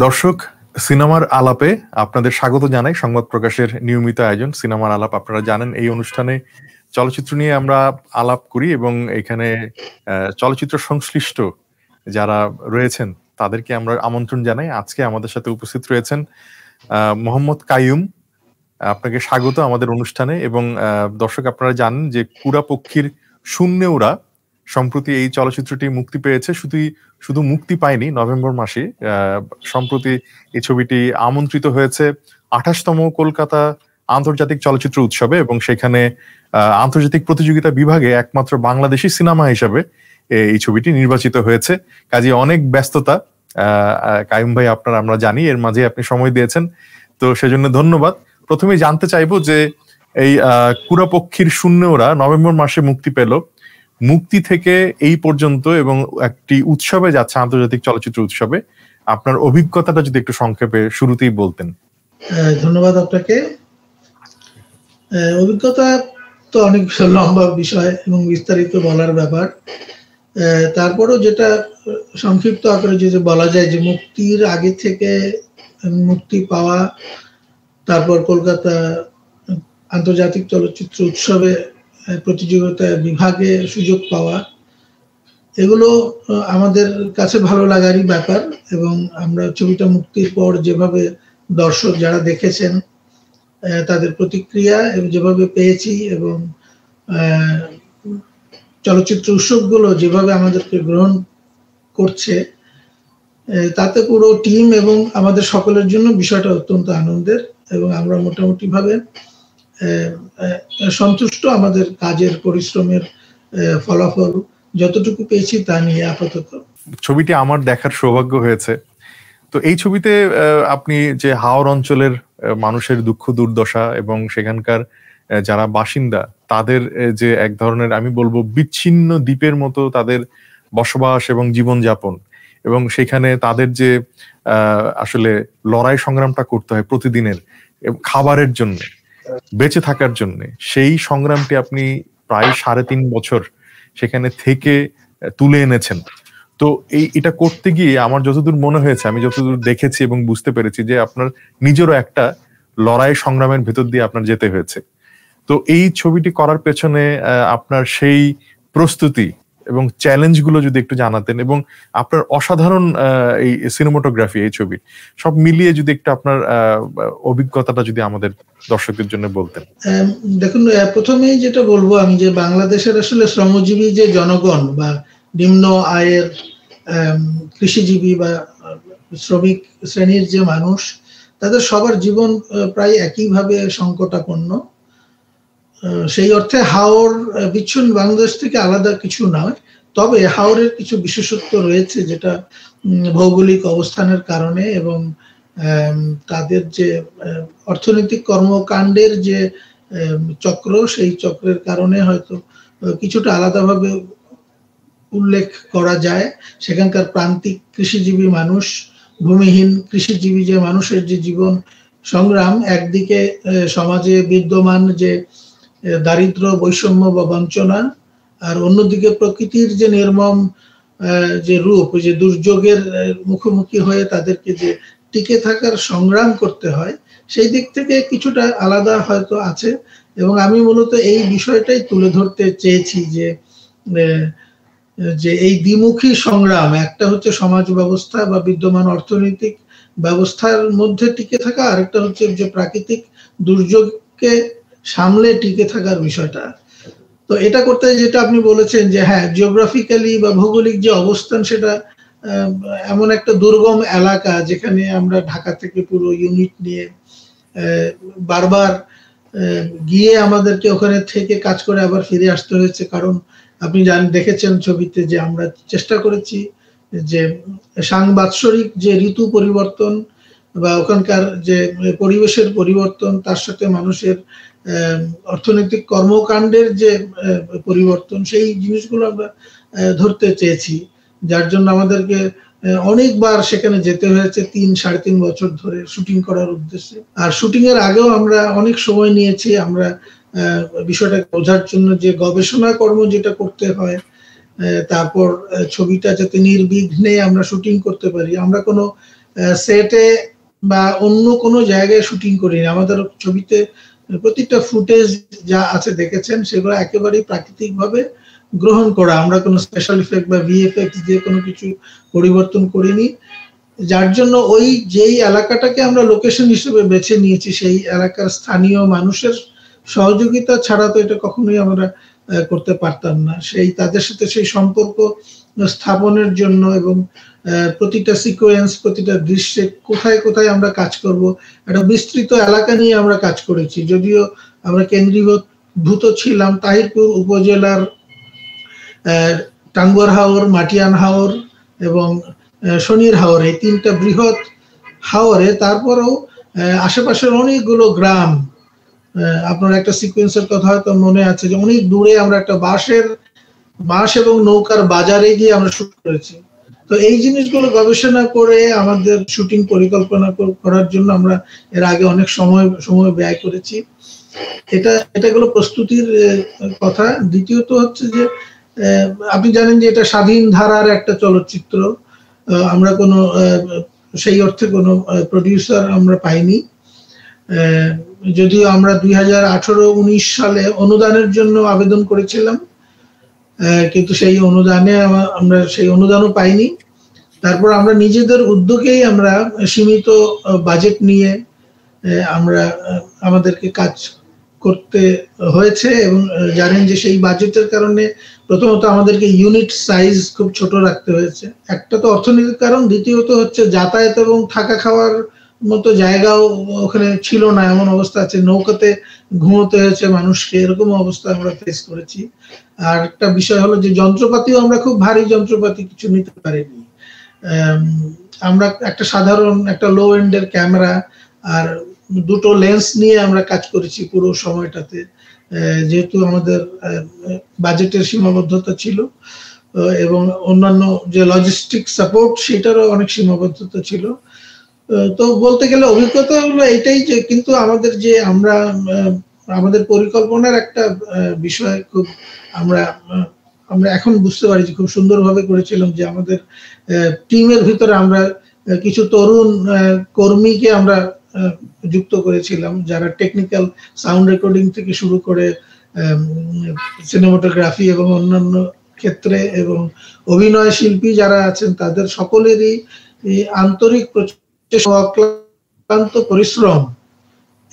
দর্শক, সিনেমার আলাপে আপনাদের স্বাগত জানাই। সংবাদ প্রকাশের নিয়মিত আয়োজন সিনেমার আলাপ। আপনারা জানেন এই অনুষ্ঠানে চলচ্চিত্র নিয়ে আমরা আলাপ করি এবং এখানে চলচ্চিত্র সংশ্লিষ্ট যারা রয়েছেন তাদেরকে আমরা আমন্ত্রণ জানাই। আজকে আমাদের সাথে উপস্থিত রয়েছেন মোহাম্মদ কাইয়ুম। আপনাকে স্বাগত আমাদের অনুষ্ঠানে। এবং দর্শক, আপনারা জানেন যে কুড়াপক্ষীর শূন্যেওরা সম্প্রতি এই চলচ্চিত্রটি মুক্তি পেয়েছে। শুধু মুক্তি পায়নি, নভেম্বর মাসে সম্প্রতি এই ছবিটি আমন্ত্রিত হয়েছে 28তম কলকাতা আন্তর্জাতিক চলচ্চিত্র উৎসবে এবং সেখানে আন্তর্জাতিক প্রতিযোগিতা বিভাগে একমাত্র বাংলাদেশি সিনেমা হিসাবে এই ছবিটি নির্বাচিত হয়েছে। কাজে অনেক ব্যস্ততা কাইয়ুম ভাই, আমরা জানি, এর মাঝে আপনি সময় দিয়েছেন, তো সেজন্য ধন্যবাদ। প্রথমে জানতে চাইবো যে এই কুড়াপক্ষীর শূন্যেওরা নভেম্বর মাসে মুক্তি পেল, মুক্তি থেকে এই পর্যন্ত এবং একটি উৎসবে যাচ্ছে, আন্তর্জাতিক চলচ্চিত্র উৎসবে, আপনার অভিজ্ঞতাটা যদি একটু সংক্ষেপে শুরুতেই বলতেন। ধন্যবাদ আপনাকে। অভিজ্ঞতা তো অনেক লম্বা বিষয় এবং বিস্তারিত বলার ব্যাপার। তারপরও যেটা সংক্ষিপ্ত আকারে যদি বলা যায় যে মুক্তির আগে থেকে মুক্তি পাওয়া, তারপর কলকাতা আন্তর্জাতিক চলচ্চিত্র উৎসবে প্রতিযোগিতা বিভাগে সুযোগ পাওয়া, এগুলো আমাদের কাছে ভালো লাগারই ব্যাপার। এবং আমরা ছবিটা মুক্তির পর যেভাবে দর্শক যারা দেখেছেন তাদের প্রতিক্রিয়া যেভাবে পেয়েছি এবং চলচ্চিত্র উৎসবগুলো যেভাবে আমাদেরকে গ্রহণ করছে, তাতে পুরো টিম এবং আমাদের সকলের জন্য বিষয়টা অত্যন্ত আনন্দের এবং আমরা মোটামুটি ভাবে সন্তুষ্ট আমাদের কাজের পরিশ্রমের ফলাফল যতটুকু পেয়েছি তা নিয়ে আপাতত। ছবিটি আমার দেখার সৌভাগ্য হয়েছে। তো এই ছবিতে আপনি যে হাওর অঞ্চলের মানুষের দুঃখ দুর্দশা এবং সেখানকার যারা বাসিন্দা তাদের যে এক ধরনের, আমি বলবো, বিচ্ছিন্ন দ্বীপের মতো তাদের বসবাস এবং জীবনযাপন, এবং সেখানে তাদের যে আসলে লড়াই সংগ্রামটা করতে হয় প্রতিদিনের খাবারের জন্য, বেঁচে থাকার জন্য, সেই সংগ্রামটি আপনি প্রায় 3.5 বছর সেখানে থেকে তুলে এনেছেন। তো এটা করতে গিয়ে আমার যতদূর মনে হয়েছে, আমি যতদূর দেখেছি এবং বুঝতে পেরেছি যে আপনার নিজেরও একটা লড়াই সংগ্রামের ভেতর দিয়ে আপনার যেতে হয়েছে। তো এই ছবিটি করার পেছনে আপনার সেই প্রস্তুতি এবং চ্যালেঞ্জ গুলো যদি একটু জানাতেন, এবং আপনার অসাধারণ এই সিনেমাটোগ্রাফি, এই ছবি সব মিলিয়ে যদি একটু আপনার অভিজ্ঞতাটা যদি আমাদের দর্শকদের জন্য বলতেন। দেখুন, প্রথমেই যেটা বলবো আমি, যে বাংলাদেশের আসলে শ্রমজীবী যে জনগণ বা নিম্ন আয়ের কৃষিজীবী বা শ্রমিক শ্রেণীর যে মানুষ, তাদের সবার জীবন প্রায় একইভাবে সংকটাপন্ন। সেই অর্থে হাওর বিচ্ছিন্ন বাংলাদেশ থেকে আলাদা কিছু নয়, তবে হাওরের কিছু বিশেষত্ব রয়েছে যেটা ভৌগোলিক অবস্থানের কারণে এবং তাদের যে অর্থনৈতিক কর্মকাণ্ডের যে চক্র, সেই চক্রের কারণে হয়তো কিছুটা আলাদাভাবে উল্লেখ করা যায়। সেখানকার প্রান্তিক কৃষিজীবী মানুষ, ভূমিহীন কৃষিজীবী যে মানুষের যে জীবন সংগ্রাম, একদিকে সমাজে বিদ্যমান যে দারিদ্র, বৈষম্য বা বঞ্চনা, আর অন্যদিকে প্রকৃতির যে নির্মম যে রূপ, যে দুর্যোগের মুখোমুখি হয়ে তাদেরকে যে টিকে থাকার সংগ্রাম করতে হয়, সেই দিক থেকে কিছুটা আলাদা হয়তো আছে। এবং আমি মূলত এই বিষয়টাই তুলে ধরতে চেয়েছি যে এই দ্বিমুখী সংগ্রাম, একটা হচ্ছে সমাজ ব্যবস্থা বা বিদ্যমান অর্থনৈতিক ব্যবস্থার মধ্যে টিকে থাকা, আরেকটা হচ্ছে যে প্রাকৃতিক দুর্যোগকে সামলে টিকে থাকার বিষয়টা। তো এটা করতে যেটা আপনি বলেছেন যে হ্যাঁ, জিওগ্রাফিক্যালি বা ভৌগোলিক যে অবস্থান, সেটা এমন একটা দুর্গম এলাকা যেখানে আমরা ঢাকা থেকে পুরো ইউনিট নিয়ে বারবার গিয়ে আমাদেরকে ওখানে থেকে কাজ করে আবার ফিরে আসতে হয়েছে। কারণ আপনি দেখেছেন ছবিতে যে আমরা চেষ্টা করেছি যে সাংবাৎসরিক যে ঋতু পরিবর্তন বা ওখানকার যে পরিবেশের পরিবর্তন, তার সাথে মানুষের অর্থনৈতিক কর্মকাণ্ডের যে পরিবর্তন, সেই জিনিসগুলো আমরা ধরতে চেয়েছি, যার জন্য আমাদেরকে অনেকবার সেখানে যেতে হয়েছে 3-3.5 বছর ধরে শুটিং করার উদ্দেশ্যে। আর শুটিং এর আগেও আমরা অনেক সময় নিয়েছি আমরা বিষয়টা বোঝার জন্য, যে গবেষণা কর্ম যেটা করতে হয়, তারপর ছবিটা যাতে নির্বিঘ্নে আমরা শুটিং করতে পারি। আমরা কোনো সেটে বা অন্য কোনো জায়গায় শুটিং করিনি। আমাদের ছবিতে প্রতিটা ফুটেজ যা আছে দেখেছেন সেগুলো একেবারেই প্রাকৃতিক ভাবে গ্রহণ করা, আমরা কোনো স্পেশাল ইফেক্ট বা ভিএফএক্স দিয়ে কোনো কিছু পরিবর্তন করিনি, যার জন্য ওই যেই এলাকাটাকে আমরা লোকেশন হিসেবে বেছে নিয়েছি সেই এলাকার স্থানীয় মানুষের সহযোগিতা ছাড়া তো এটা কখনোই আমরা করতে পারতাম না। সেই তাদের সাথে সেই সম্পর্ক স্থাপনের জন্য এবং প্রতিটা সিকোয়েন্স প্রতিটা দৃশ্যে কোথায় কোথায় আমরা কাজ করব একটা বিস্তৃত এলাকা নিয়ে আমরা কাজ করেছি। যদিও আমরা কেন্দ্রীভূত ছিলাম তাহিরপুর উপজেলার টাঙ্গুয়ার হাওর, মাটিয়ান হাওর এবং শনির হাওর, এই তিনটা বৃহৎ হাওরে, তারপরেও আশেপাশের অনেকগুলো গ্রাম, আপনার একটা সিকোয়েন্সের কথা হয়তো মনে আছে যে অনেক দূরে আমরা একটা বাঁশ এবং নৌকার বাজারে গিয়ে আমরা শুট করেছি। তো এই জিনিসগুলো গবেষণা করে আমাদের শুটিং পরিকল্পনা করার জন্য আমরা এর আগে অনেক সময় ব্যয় করেছি। এটা গেলো প্রস্তুতির কথা। দ্বিতীয়ত হচ্ছে যে আপনি জানেন যে এটা স্বাধীন ধারার একটা চলচ্চিত্র, আমরা কোনো সেই অর্থে কোনো প্রডিউসার আমরা পাইনি, যদিও আমরা 2018-19 সালে অনুদানের জন্য আবেদন করেছিলাম, কিন্তু সেই অনুদানে আমরা সেই অনুদানও পাইনি। তারপর আমরা নিজেদের উদ্যোগেই আমরা সীমিত বাজেট নিয়ে আমরা আমাদেরকে কাজ করতে হয়েছে এবং জানেন যে সেই বাজেটের কারণে প্রথমত আমাদেরকে ইউনিট সাইজ খুব ছোট রাখতে হয়েছে, একটা তো অর্থনৈতিক কারণ, দ্বিতীয়ত হচ্ছে যাতায়াত এবং থাকা খাওয়ার মতো জায়গাও ওখানে ছিল না, এমন অবস্থা আছে নৌকাতে ঘুমোতে হয়েছে মানুষকে, এরকম অবস্থা আমরা ফেস করেছি। আর একটা বিষয় হলো যে যন্ত্রপাতিও আমরা খুব ভারী যন্ত্রপাতি কিছু নিতে পারিনি, আমরা একটা সাধারণ একটা লো এন্ডের ক্যামেরা আর দুটো লেন্স নিয়ে আমরা কাজ করেছি পুরো সময়টাতে, যেহেতু আমাদের বাজেটের সীমাবদ্ধতা ছিল এবং অন্যান্য যে লজিস্টিক সাপোর্ট সেটারও অনেক সীমাবদ্ধতা ছিল। তো বলতে গেলে অভিজ্ঞতা হলো এটাই যে কিন্তু আমাদের পরিকল্পনার একটা বিষয় খুব আমরা এখন বুঝতে পারি যে খুব সুন্দরভাবে করেছিলাম যে আমাদের টিমের ভিতরে আমরা কিছু তরুণ কর্মীকে আমরা যুক্ত করেছিলাম যারা টেকনিক্যাল সাউন্ড রেকর্ডিং থেকে শুরু করে সিনেমাটোগ্রাফি এবং অন্যান্য ক্ষেত্রে এবং অভিনয় শিল্পী যারা আছেন তাদের সকলেরই আন্তরিক অক্লান্ত পরিশ্রম,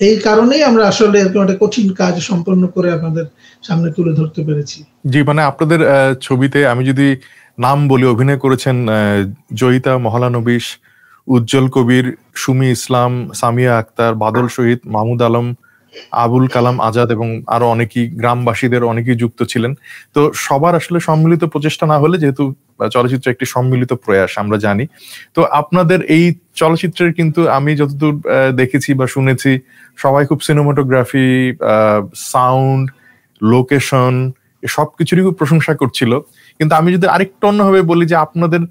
এই কারণেই আমরা আসলে একটা কঠিন কাজ সম্পন্ন করে আপনাদের সামনে তুলে ধরতে পেরেছি। জি, মানে আপনাদের ছবিতে আমি যদি নাম বলি, অভিনয় করেছেন জয়িতা মহলানবিশ, উজ্জ্বল কবির, সুমি ইসলাম, সামিয়া আক্তার, বাদল শহীদ, মাহমুদ আলম, আবুল কালাম আজাদ এবং আরো অনেকেই, গ্রামবাসীদের অনেকেই যুক্ত ছিলেন। তো সবার আসলে সম্মিলিত প্রচেষ্টা না হলে, যেহেতু চলচ্চিত্র একটি সম্মিলিত প্রয়াস আমরা জানি, তো আপনাদের এই চলচ্চিত্রের কিন্তু আমি যতদূর দেখেছি বা শুনেছি সবাই খুব সিনেমাটোগ্রাফি, সাউন্ড, লোকেশন সবকিছুরই খুব প্রশংসা করছিল। কিন্তু আমি যদি আরেকটু অন্যভাবে বলি যে আপনাদের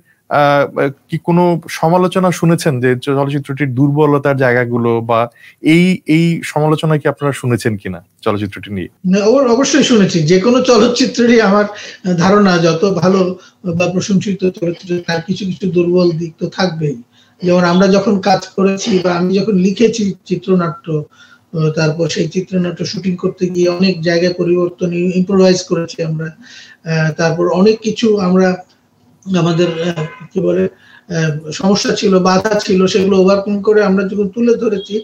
কি কোনো সমালোচনা শুনেছেন যে চলচ্চিত্রটির দুর্বলতার জায়গাগুলো, বা এই সমালোচনা কি আপনারা শুনেছেন কিনা চলচ্চিত্রটি নিয়ে? অবশ্যই শুনেছি। যে কোনো চলচ্চিত্রেরই আমার ধারণা যত ভালো বা প্রশংসিত চলচ্চিত্র তার কিছু কিছু দুর্বল দিক তো থাকবেই। যেমন আমরা যখন কাজ করেছি বা আমি যখন লিখেছি চিত্রনাট্য, তারপর সেই চিত্রনাট্য শুটিং করতে গিয়ে অনেক জায়গায় পরিবর্তন ইম্প্রোভাইজ করেছি আমরা, তারপর অনেক কিছু আমরা আমাদের কি বলে সমস্যা ছিল, বাধা ছিল, সেগুলো ওভারকাম করে আমরা যখন তুলে ধরেছি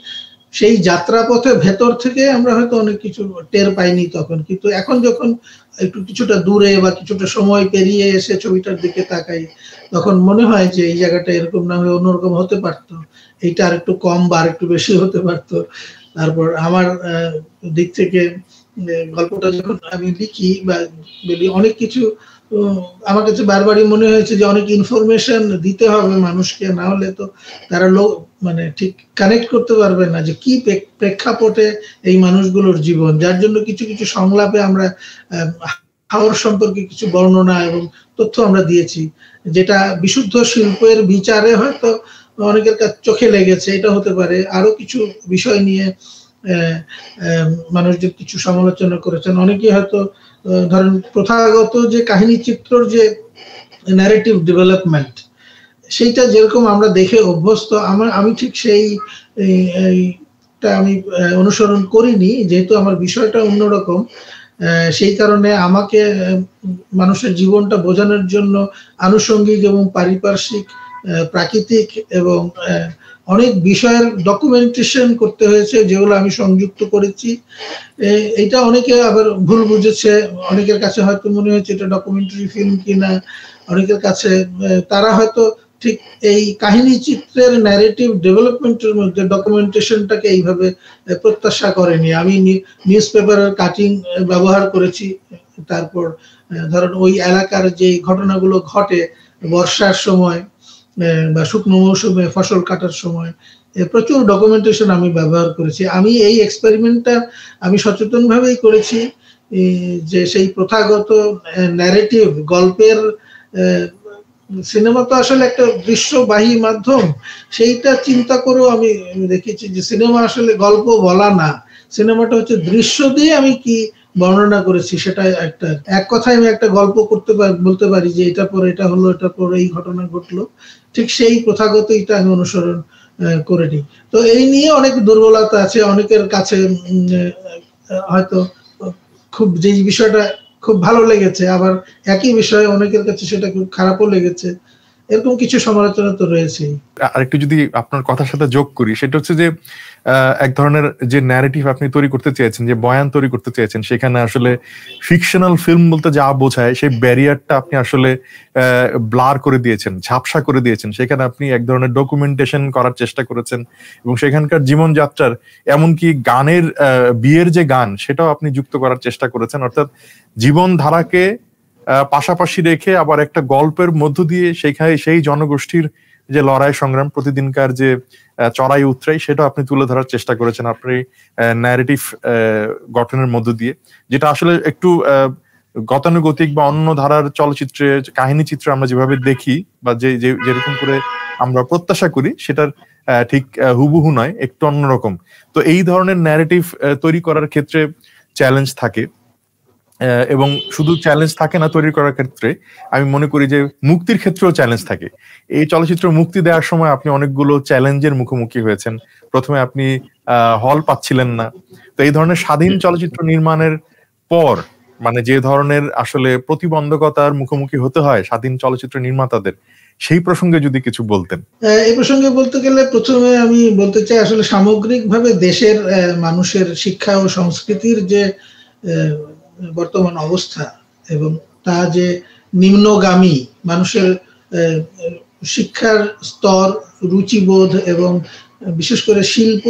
সেই যাত্রাপথে ভেতর থেকে আমরা হয়তো অনেক কিছু টের পাইনি তখন, কিন্তু এখন যখন একটু কিছুটা দূরে বা কিছুটা সময় পেরিয়ে এসে ছবিটার দিকে তাকাই তখন মনে হয় যে এই জায়গাটা এরকম না হয়ে অন্যরকম হতে পারতো, এইটা আর একটু কম বা আর একটু বেশি হতে পারতো। তারপর আমার দিক থেকে গল্পটা যখন আমি লিখি বা বলি অনেক কিছু আমার কাছে বারবারই মনে হয়েছে যে অনেক ইনফরমেশন দিতে হবে মানুষকে, না হলে তো তারা মানে ঠিক কানেক্ট করতে পারবে না যে কি প্রেক্ষাপটে এই মানুষগুলোর জীবন, যার জন্য কিছু কিছু সংলাপে আমরা হাওর সম্পর্কে কিছু বর্ণনা এবং তথ্য আমরা দিয়েছি, যেটা বিশুদ্ধ শিল্পের বিচারে হয়তো অনেকের কাছে চোখে লেগেছে, এটা হতে পারে। আরো কিছু বিষয় নিয়ে মানুষদের কিছু সমালোচনা করেছেন, অনেকেই হয়তো ধরেন প্রথাগত যে কাহিনী চিত্রর যে ন্যারেটিভ ডেভেলপমেন্ট সেইটা যেরকম আমরা দেখে অভ্যস্ত, আমি ঠিক সেইটা আমি অনুসরণ করিনি, যেহেতু আমার বিষয়টা অন্যরকম। সেই কারণে আমাকে মানুষের জীবনটা বোঝানোর জন্য আনুষঙ্গিক এবং পারিপার্শ্বিক, প্রাকৃতিক এবং অনেক বিষয়ের ডকুমেন্টেশন করতে হয়েছে, যেগুলো আমি সংযুক্ত করেছি। এটা অনেকে আবার ভুল বুঝেছে, অনেকের কাছে হয়তো মনে হয়েছে এটা ডকুমেন্টারি ফিল্ম কিনা, অনেকের কাছে তারা হয়তো ঠিক এই কাহিনী চিত্রের ন্যারেটিভ ডেভেলপমেন্টের মধ্যে ডকুমেন্টেশনটাকে এইভাবে প্রত্যাশা করেনি। আমি নিউজ পেপারের কাটিং ব্যবহার করেছি, তারপর ধরেন ওই এলাকার যে ঘটনাগুলো ঘটে বর্ষার সময় বা শুকনো মৌসুমে ফসল কাটার সময়, প্রচুর ডকুমেন্টেশন আমি ব্যবহার করেছি। আমি এই এক্সপেরিমেন্টটা আমি সচেতনভাবেই করেছি, যে সেই প্রথাগত ন্যারেটিভ গল্পের, সিনেমা তো আসলে একটা দৃশ্যবাহী মাধ্যম, সেইটা চিন্তা করেও আমি দেখেছি যে সিনেমা আসলে গল্প বলা না, সিনেমাটা হচ্ছে দৃশ্য দিয়ে আমি কি বর্ণনা করেছি সেটা একটা, এক কথায় আমি একটা গল্প বলতে পারি যে এটা পরে এটা হলো, এটা পরে এই ঘটনা ঘটলো, ঠিক সেই প্রথাগত এটা আমি অনুসরণ করে নিই। তো এই নিয়ে অনেক দুর্বলতা আছে, অনেকের কাছে হয়তো খুব যে বিষয়টা খুব ভালো লেগেছে, আবার একই বিষয়ে অনেকের কাছে সেটা খুব খারাপও লেগেছে, এরকম কিছু সমালোচনা তো রয়েছে। আরেকটু যদি আপনার কথার সাথে যোগ করি, সেটা হচ্ছে যে এক ধরনের যে ন্যারেটিভ আপনি তৈরি করতে চেয়েছেন, যে বয়ান তৈরি করতে চেয়েছেন, সেখানে আসলে ফিকশনাল ফিল্ম বলতে যা বোঝায় সেই ব্যারিয়ারটা আপনি আসলে ব্লার করে দিয়েছেন, ঝাপসা করে দিয়েছেন। সেখানে আপনি এক ধরনের ডকুমেন্টেশন করার চেষ্টা করেছেন এবং সেখানকার জীবনযাত্রার, এমনকি গানের, বিয়ের যে গান সেটাও আপনি যুক্ত করার চেষ্টা করেছেন। অর্থাৎ জীবনধারাকে পাশাপাশি রেখে আবার একটা গল্পের মধ্য দিয়ে সেখানে সেই জনগোষ্ঠীর যে লড়াই সংগ্রাম, প্রতিদিনকার যে চড়াই উতরাই, সেটা আপনি তুলে ধরার চেষ্টা করেছেন আপনি ন্যারেটিভ গঠনের মধ্য দিয়ে, যেটা আসলে একটু গতানুগতিক বা অন্য ধারার চলচ্চিত্রে, কাহিনী চিত্র আমরা যেভাবে দেখি বা যেরকম করে আমরা প্রত্যাশা করি সেটার ঠিক হুবহু নয়, একটু অন্যরকম। তো এই ধরনের ন্যারেটিভ তৈরি করার ক্ষেত্রে চ্যালেঞ্জ থাকে, এবং শুধু চ্যালেঞ্জ থাকে না তৈরি করার ক্ষেত্রে, আমি মনে করি যে মুক্তির ক্ষেত্রেও চ্যালেঞ্জ থাকে। এই চলচ্চিত্র মুক্তি দেওয়ার সময় আপনি অনেকগুলো চ্যালেঞ্জের মুখোমুখি হয়েছেন। প্রথমে আপনি হল পাচ্ছিলেন না। তো এই ধরনের স্বাধীন চলচ্চিত্র নির্মাণের পর, মানে যে ধরনের আসলে প্রতিবন্ধকতার মুখোমুখি হতে হয় স্বাধীন চলচ্চিত্র নির্মাতাদের, সেই প্রসঙ্গে যদি কিছু বলতেন। এই প্রসঙ্গে বলতে গেলে প্রথমে আমি বলতে চাই আসলে সামগ্রিকভাবে দেশের মানুষের শিক্ষা ও সংস্কৃতির যে বর্তমান অবস্থা এবং তা যে নিম্নগামী, মানুষের শিক্ষার স্তর, রুচিবোধ এবং বিশেষ করে শিল্প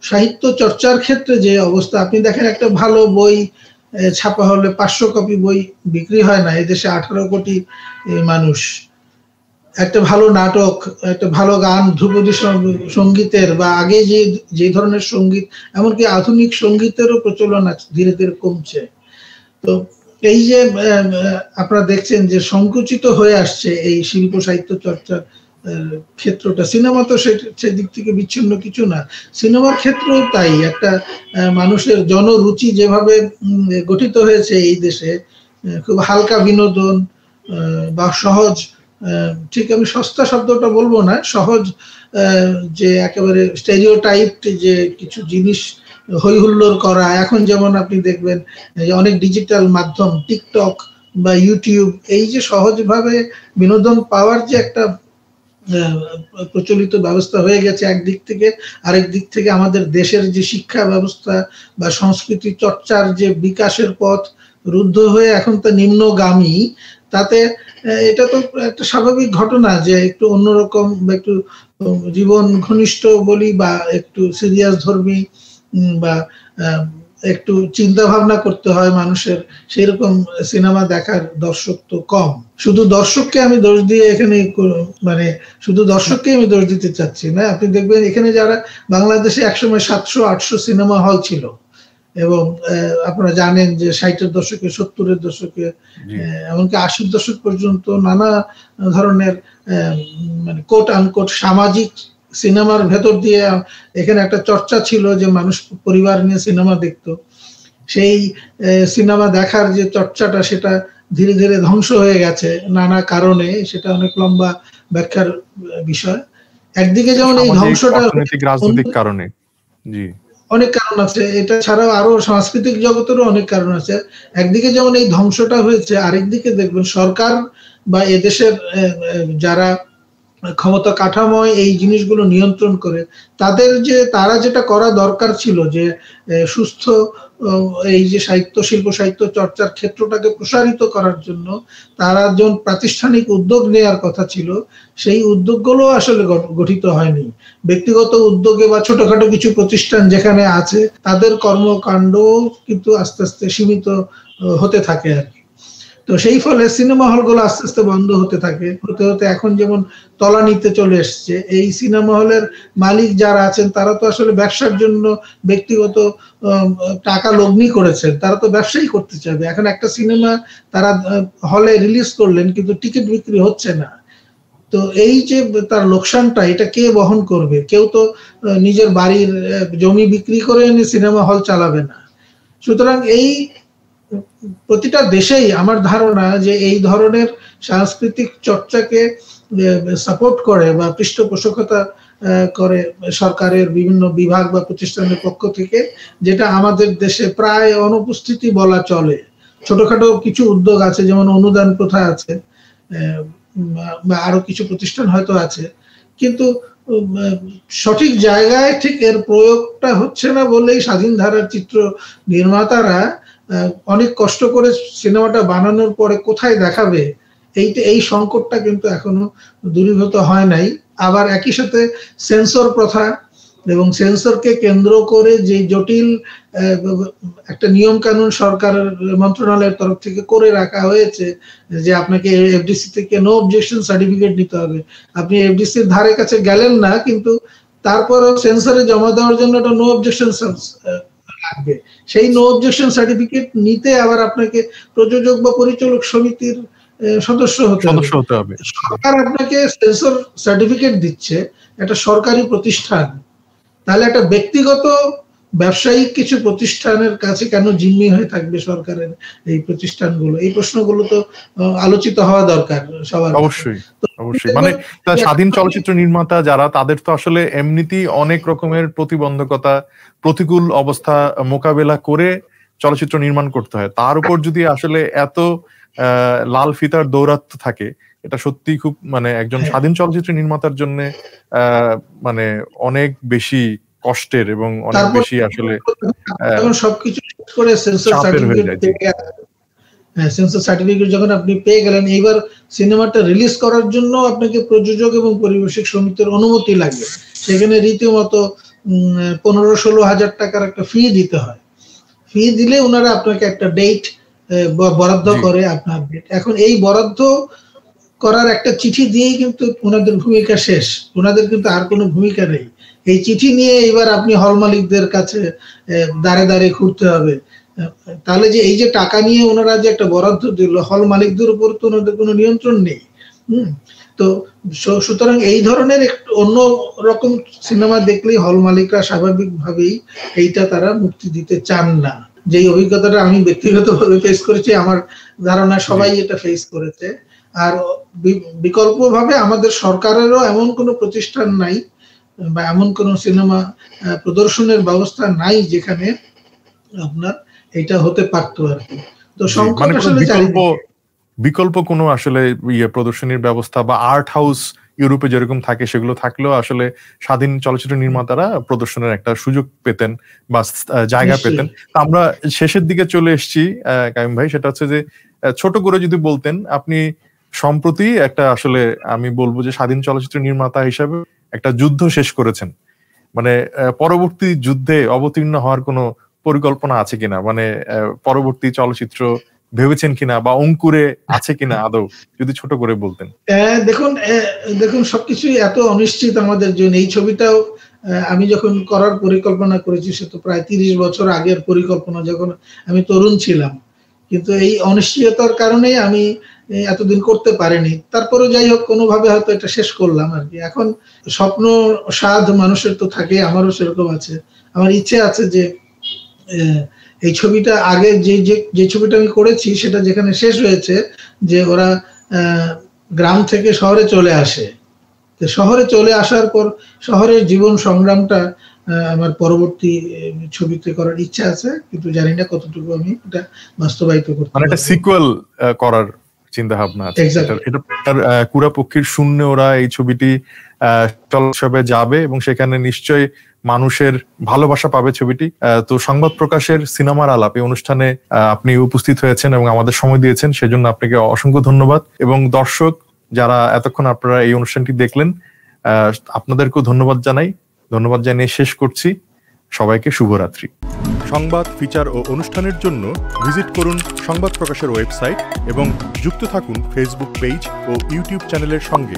সাহিত্য চর্চার ক্ষেত্রে যে অবস্থা, আপনি দেখেন একটা ভালো বই ছাপা হলে 500 কপি বই বিক্রি হয় না। এদেশে 18 কোটি মানুষ। একটা ভালো নাটক, একটা ভালো গান, ধ্রুপদী সঙ্গীতের বা আগে যে ধরনের সঙ্গীত, এমনকি আধুনিক সঙ্গীতেরও প্রচলন ধীরে ধীরে কমছে। তো এই যে আপনারা দেখছেন যে সংকুচিত হয়ে আসছে এই শিল্প সাহিত্য চর্চার ক্ষেত্রটা, সিনেমা তো সেদিক থেকে বিচ্ছিন্ন কিছু না, সিনেমার ক্ষেত্রেও তাই। একটা মানুষের জনরুচি যেভাবে গঠিত হয়েছে এই দেশে, খুব হালকা বিনোদন বা সহজ, ঠিক আমি সস্তা শব্দটা বলবো না, সহজ, যে একেবারে স্টেরিওটাইপড যে কিছু জিনিস হই হুল্লোড় করা। এখন যেমন আপনি দেখবেন অনেক ডিজিটাল মাধ্যম, টিকটক বা ইউটিউব, এই যে সহজভাবে বিনোদন পাওয়ার যে একটা প্রচলিত ব্যবস্থা হয়ে গেছে একদিক থেকে, আরেক দিক থেকে আমাদের দেশের যে শিক্ষা ব্যবস্থা বা সংস্কৃতি চর্চার যে বিকাশের পথ রুদ্ধ হয়ে এখন তা নিম্নগামী। তাতে এটা তো একটা স্বাভাবিক ঘটনা যে একটু অন্যরকম বা একটু জীবন ঘনিষ্ঠ বলি বা একটু সিরিয়াস ধর্মী বা একটু চিন্তা ভাবনা করতে হয় মানুষের, সেরকম সিনেমা দেখার দর্শক তো কম। শুধু দর্শককে আমি দোষ দিয়ে এখানে, মানে শুধু দর্শককে আমি দোষ দিতে চাচ্ছি না। আপনি দেখবেন এখানে যারা, বাংলাদেশে একসময় 700-800 সিনেমা হল ছিল এবং আপনারা জানেন যে 60-এর দশকে, 70-এর দশকে, এমনকি 80-এর দশক পর্যন্ত নানা ধরনের মানে কোট আনকোট সামাজিক সিনেমার ভেতর দিয়ে এখানে একটা চর্চা ছিল যে মানুষ পরিবার নিয়ে সিনেমা দেখতো। সেই সিনেমা দেখার যে চর্চাটা, সেটা ধীরে ধীরে ধ্বংস হয়ে গেছে নানা কারণে, সেটা অনেক লম্বা ব্যাখ্যার বিষয়। একদিকে যেমন এই ধ্বংসটা রাজনৈতিক কারণে, জি অনেক কারণ আছে, এটা ছাড়াও আরো সাংস্কৃতিক জগতেরও অনেক কারণ আছে। একদিকে যেমন এই ধ্বংসটা হয়েছে, আরেকদিকে দেখবেন সরকার বা এদেশের যারা ক্ষমতা কাঠামোয় এই জিনিসগুলো নিয়ন্ত্রণ করে, তারা যেটা করা দরকার ছিল যে সুস্থ এই যে শিল্প সাহিত্য চর্চার ক্ষেত্রটাকে প্রসারিত করার জন্য তারা যখন প্রাতিষ্ঠানিক উদ্যোগ নেওয়ার কথা ছিল, সেই উদ্যোগগুলো আসলে গঠিত হয়নি। ব্যক্তিগত উদ্যোগে বা ছোটখাটো কিছু প্রতিষ্ঠান যেখানে আছে তাদের কর্মকাণ্ড কিন্তু আস্তে আস্তে সীমিত হতে থাকে আর কি। তো সেই ফলে সিনেমা হলগুলো আস্তে আস্তে বন্ধ হতে থাকে, হতে হতে এখন যেমন তলানিতে চলে এসছে। এই সিনেমা হলের মালিক যারা আছেন তারা তো আসলে ব্যবসার জন্য ব্যক্তিগত টাকা লগ্নি করেছেন, তারা তো ব্যবসাই করতে চাইবে। এখন একটা সিনেমা তারা হলে রিলিজ করলেন কিন্তু টিকিট বিক্রি হচ্ছে না, তো এই যে তার লোকসানটা এটা কে বহন করবে? কেউ তো নিজের বাড়ির জমি বিক্রি করে এনে সিনেমা হল চালাবে না। সুতরাং এই প্রতিটা দেশেই আমার ধারণা যে এই ধরনের সাংস্কৃতিক চর্চাকে সাপোর্ট করে বা পৃষ্ঠপোষকতা করে সরকারের বিভিন্ন বিভাগ বা প্রতিষ্ঠানের পক্ষ থেকে, যেটা আমাদের দেশে প্রায় অনুপস্থিতি বলা চলে। ছোটখাটো কিছু উদ্যোগ আছে, যেমন অনুদান প্রথা আছে বা আরো কিছু প্রতিষ্ঠান হয়তো আছে, কিন্তু সঠিক জায়গায় ঠিক এর প্রয়োগটা হচ্ছে না বলেই স্বাধীন ধারার চিত্র নির্মাতারা অনেক কষ্ট করে সিনেমাটা বানানোর পরে কোথায় দেখাবে এই সংকটটা কিন্তু এখনো দূরীভূত হয় নাই। আবার একই সাথে সেন্সর প্রথা এবং সেন্সরকে কেন্দ্র করে যে জটিল একটা নিয়ম কানুন সরকারের মন্ত্রণালয়ের তরফ থেকে করে রাখা হয়েছে যে আপনাকে এফডিসি থেকে নো অবজেকশন সার্টিফিকেট নিতে হবে। আপনি এফডিসির ধারে কাছে গেলেন না, কিন্তু তারপরও সেন্সরে জমা দেওয়ার জন্য একটা নো অবজেকশন লাগবে। সেই নো অবজেকশন সার্টিফিকেট নিতে আবার আপনাকে প্রযোজক বা পরিচালক সমিতির সদস্য হতে হবে। সরকার আপনাকে সেন্সর সার্টিফিকেট দিচ্ছে, একটা সরকারি প্রতিষ্ঠান, তাহলে একটা ব্যক্তিগত ব্যবসায়িক কিছু প্রতিষ্ঠানের কাছে কেন জিম্মি হয়ে থাকবে সরকারের এই প্রতিষ্ঠানগুলো? এই প্রশ্নগুলো তো আলোচিত হওয়া দরকার সবার। অবশ্যই অবশ্যই, মানে স্বাধীন চলচ্চিত্র নির্মাতা যারা, তাদের তো আসলে এমনিতেই অনেক রকমের প্রতিবন্ধকতা, প্রতিকূল অবস্থা মোকাবেলা করে চলচ্চিত্র নির্মাণ করতে হয়। তার উপর যদি আসলে এত লাল ফিতার দৌরাত্ম্য থাকে, এটা সত্যি খুব মানে একজন স্বাধীন চলচ্চিত্র নির্মাতার জন্য মানে অনেক বেশি কষ্টের এবং অনেক বেশি আসলে সবকিছু করে সেন্সর সার্টিফিকেট যখন আপনি পেয়ে গেলেন, এইবার সিনেমাটা রিলিজ করার জন্য আপনাকে প্রযোজক এবং পরিবেশক সমিতির অনুমতি লাগে। সেখানে রীতিমতো 15-16 হাজার টাকার একটা ফি দিতে হয়। ফি দিলে ওনারা আপনাকে একটা ডেট বরাদ্দ করে আপনার ডেট। এখন এই বরাদ্দ করার একটা চিঠি দিয়েই কিন্তু ওনাদের ভূমিকা শেষ, ওনাদের কিন্তু আর কোনো ভূমিকা নেই। এই চিঠি নিয়ে এবার আপনি হল মালিকদের কাছে দাঁড়ে দাঁড়ে ঘুরতে হবে। তাহলে যে এই যে টাকা নিয়ে ওনারা যে একটা বরাদ্দ দিল, হল মালিকদের উপর তো ওনাদের কোনো নিয়ন্ত্রণ নেই। তো সুতরাং এই ধরনের একটু অন্য রকম সিনেমা দেখলেই হল মালিকরা স্বাভাবিকভাবেই এইটা তারা মুক্তি দিতে চান না। যেই অভিজ্ঞতাটা আমি ব্যক্তিগতভাবে ফেস করেছি, আমার ধারণা সবাই এটা ফেস করেছে। আর বিকল্পভাবে আমাদের সরকারেরও এমন কোনো প্রতিষ্ঠান নাই বা এমন কোনো সিনেমা প্রদর্শনের ব্যবস্থা নাই যেখানে আপনার এটা হতে পারতো আর কি। তো সংকট আসলে বিকল্প কোনো আসলে প্রদর্শনীর ব্যবস্থা বা আর্ট হাউস ইউরোপে যেরকম থাকে সেগুলো থাকলেও আসলে স্বাধীন চলচ্চিত্র নির্মাতারা প্রদর্শনের একটা সুযোগ পেতেন বা জায়গা পেতেন। আমরা শেষের দিকে চলে এসেছি কাইম ভাই, সেটা হচ্ছে যে ছোট করে যদি বলতেন, আপনি সম্প্রতি একটা আসলে আমি বলবো যে স্বাধীন চলচ্চিত্র নির্মাতা হিসাবে একটা যুদ্ধ শেষ করেছেন, মানে পরবর্তী যুদ্ধে অবতীর্ণ হওয়ার কোনো পরিকল্পনা আছে কিনা, মানে পরবর্তী চলচ্চিত্র ভেবেছেন কিনা বা অঙ্কুরে আছে কিনা আদৌ, যদি ছোট করে বলতেন। দেখুন সবকিছুই এত অনিশ্চিত আমাদের জন্য। এই ছবিটাও আমি যখন করার পরিকল্পনা করেছি সে তো প্রায় 30 বছর আগের পরিকল্পনা, যখন আমি তরুণ ছিলাম, কিন্তু এই অনিশ্চয়তার কারণেই আমি এতদিন করতে পারিনি। তারপরে যাই হোক কোনোভাবে হয়তো এটা শেষ করলাম আর কি। এখন স্বপ্ন স্বাদ মানুষের তো থাকে, আমারও সেরকম আছে। আমার ইচ্ছে আছে যে এই ছবিটা আগে যে ছবিটা আমি করেছি সেটা যেখানে শেষ হয়েছে, যে ওরা গ্রাম থেকে শহরে চলে আসে, শহরে চলে আসার পর শহরের জীবন সংগ্রামটা আমার পরবর্তী ছবিতে করার ইচ্ছা আছে, কিন্তু জানি না কতটুকু আমি এটা বাস্তবায়িত করতে পারবো। একটা সিকুয়েল করার চিন্তা ভাবনা আছে। এটা কুড়া পক্ষীর শূন্য ওরা এই ছবিটি চলচ্চিত্রে যাবে এবং সেখানে নিশ্চয়ই মানুষের ভালোবাসা পাবে ছবিটি। তো সংবাদ প্রকাশের সিনেমার আলাপ এই অনুষ্ঠানে আপনি উপস্থিত হয়েছেন এবং আমাদের সময় দিয়েছেন, সেজন্য আপনাকে অসংখ্য ধন্যবাদ। এবং দর্শক যারা এতক্ষণ আপনারা এই অনুষ্ঠানটি দেখলেন, আপনাদেরকেও ধন্যবাদ জানাই। ধন্যবাদ জানিয়ে শেষ করছি। সবাইকে শুভরাত্রি। সংবাদ, ফিচার ও অনুষ্ঠানের জন্য ভিজিট করুন সংবাদ প্রকাশের ওয়েবসাইট এবং যুক্ত থাকুন ফেসবুক পেজ ও ইউটিউব চ্যানেলের সঙ্গে।